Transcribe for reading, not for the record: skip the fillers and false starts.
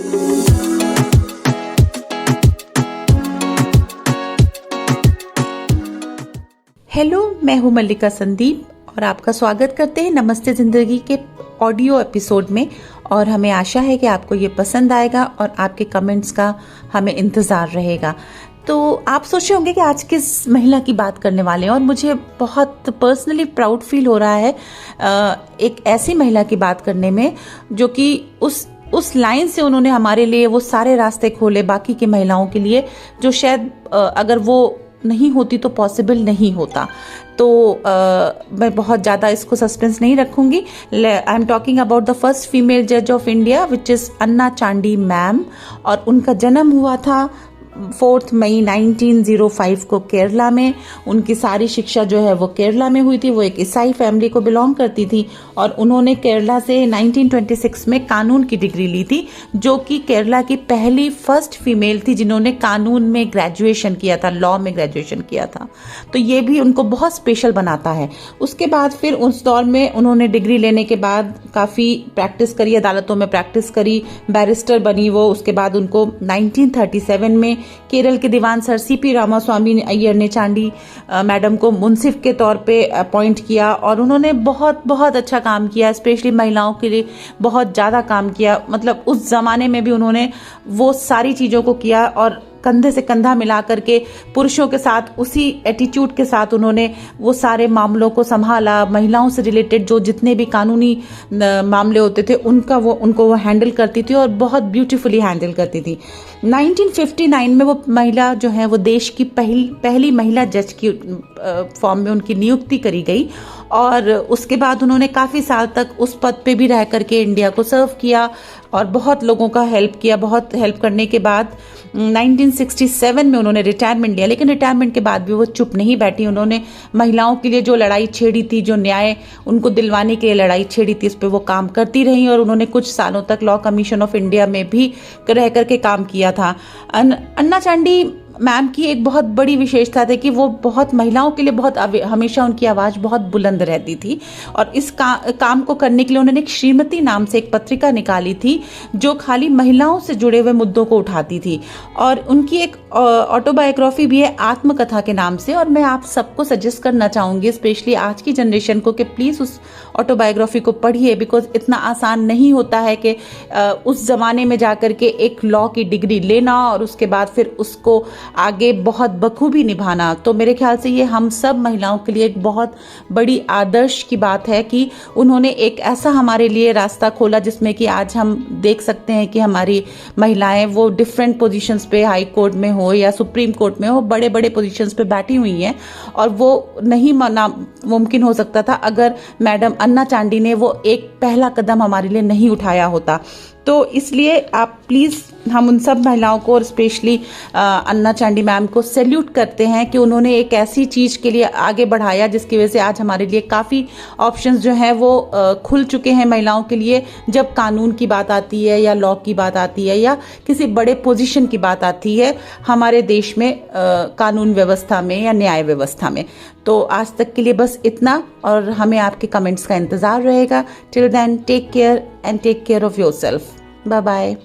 Hello, मैं हूँ मल्लिका संदीप और आपका स्वागत करते हैं नमस्ते ज़िंदगी के ऑडियो एपिसोड में। और हमें आशा है कि आपको ये पसंद आएगा और आपके कमेंट्स का हमें इंतज़ार रहेगा। तो आप सोच रहे होंगे कि आज किस महिला की बात करने वाले हैं, और मुझे बहुत पर्सनली प्राउड फील हो रहा है एक ऐसी महिला की बात करने में जो कि उस लाइन से उन्होंने हमारे लिए वो सारे रास्ते खोले बाकी की महिलाओं के लिए, जो शायद अगर वो नहीं होती तो पॉसिबल नहीं होता। तो मैं बहुत ज़्यादा इसको सस्पेंस नहीं रखूंगी। I am talking about the first female जज of India which is Anna Chandy ma'am, और उनका जन्म हुआ था 4 मई 1905 को केरला में। उनकी सारी शिक्षा जो है वो केरला में हुई थी। वो एक ईसाई फैमिली को बिलोंग करती थी और उन्होंने केरला से 1926 में कानून की डिग्री ली थी, जो कि केरला की पहली फर्स्ट फीमेल थी जिन्होंने कानून में ग्रेजुएशन किया था, लॉ में ग्रेजुएशन किया था। तो ये भी उनको बहुत स्पेशल बनाता है। उसके बाद फिर उस दौर में उन्होंने डिग्री लेने के बाद काफ़ी प्रैक्टिस करी, अदालतों में प्रैक्टिस करी, बैरिस्टर बनी वो। उसके बाद उनको 1937 में केरल के दीवान सर सीपी रामास्वामी अय्यर ने चांडी मैडम को मुंसिफ के तौर पे अपॉइंट किया, और उन्होंने बहुत बहुत अच्छा काम किया, स्पेशली महिलाओं के लिए बहुत ज़्यादा काम किया। मतलब उस ज़माने में भी उन्होंने वो सारी चीज़ों को किया और कंधे से कंधा मिला करके पुरुषों के साथ उसी एटीट्यूड के साथ उन्होंने वो सारे मामलों को संभाला। महिलाओं से रिलेटेड जो जितने भी कानूनी मामले होते थे उनको वो हैंडल करती थी और बहुत ब्यूटीफुली हैंडल करती थी। 1959 में वो महिला जो है वो देश की पहली महिला जज की फॉर्म में उनकी नियुक्ति करी गई, और उसके बाद उन्होंने काफ़ी साल तक उस पद पे भी रह करके इंडिया को सर्व किया और बहुत लोगों का हेल्प किया। बहुत हेल्प करने के बाद 1967 में उन्होंने रिटायरमेंट लिया, लेकिन रिटायरमेंट के बाद भी वो चुप नहीं बैठी। उन्होंने महिलाओं के लिए जो लड़ाई छेड़ी थी, जो न्याय उनको दिलवाने के लिए लड़ाई छेड़ी थी, उस पर वो काम करती रही, और उन्होंने कुछ सालों तक लॉ कमीशन ऑफ इंडिया में भी रह करके काम किया था। अन्ना चांडी मैम की एक बहुत बड़ी विशेषता थी कि वो बहुत महिलाओं के लिए बहुत हमेशा उनकी आवाज़ बहुत बुलंद रहती थी, और इस काम को करने के लिए उन्होंने एक श्रीमती नाम से एक पत्रिका निकाली थी जो खाली महिलाओं से जुड़े हुए मुद्दों को उठाती थी। और उनकी एक ऑटोबायोग्राफी भी है आत्मकथा के नाम से, और मैं आप सबको सजेस्ट करना चाहूँगी, स्पेशली आज की जनरेशन को, कि प्लीज़ उस ऑटोबायोग्राफी को पढ़िए, बिकॉज इतना आसान नहीं होता है कि उस ज़माने में जा कर के एक लॉ की डिग्री लेना और उसके बाद फिर उसको आगे बहुत बखूबी निभाना। तो मेरे ख्याल से ये हम सब महिलाओं के लिए एक बहुत बड़ी आदर्श की बात है कि उन्होंने एक ऐसा हमारे लिए रास्ता खोला जिसमें कि आज हम देख सकते हैं कि हमारी महिलाएं वो डिफरेंट पोजीशंस पे, हाई कोर्ट में हो या सुप्रीम कोर्ट में हो, बड़े बड़े पोजीशंस पे बैठी हुई हैं, और वो नहीं मुमकिन हो सकता था अगर मैडम अन्ना चांडी ने वो एक पहला कदम हमारे लिए नहीं उठाया होता। तो इसलिए आप प्लीज़, हम उन सब महिलाओं को और स्पेशली अन्ना चांडी मैम को सैल्यूट करते हैं कि उन्होंने एक ऐसी चीज़ के लिए आगे बढ़ाया जिसकी वजह से आज हमारे लिए काफ़ी ऑप्शंस जो हैं वो खुल चुके हैं महिलाओं के लिए, जब कानून की बात आती है या लॉ की बात आती है या किसी बड़े पोजीशन की बात आती है हमारे देश में, कानून व्यवस्था में या न्याय व्यवस्था में। तो आज तक के लिए बस इतना, और हमें आपके कमेंट्स का इंतज़ार रहेगा। Till then, take care and take care of yourself. Bye bye.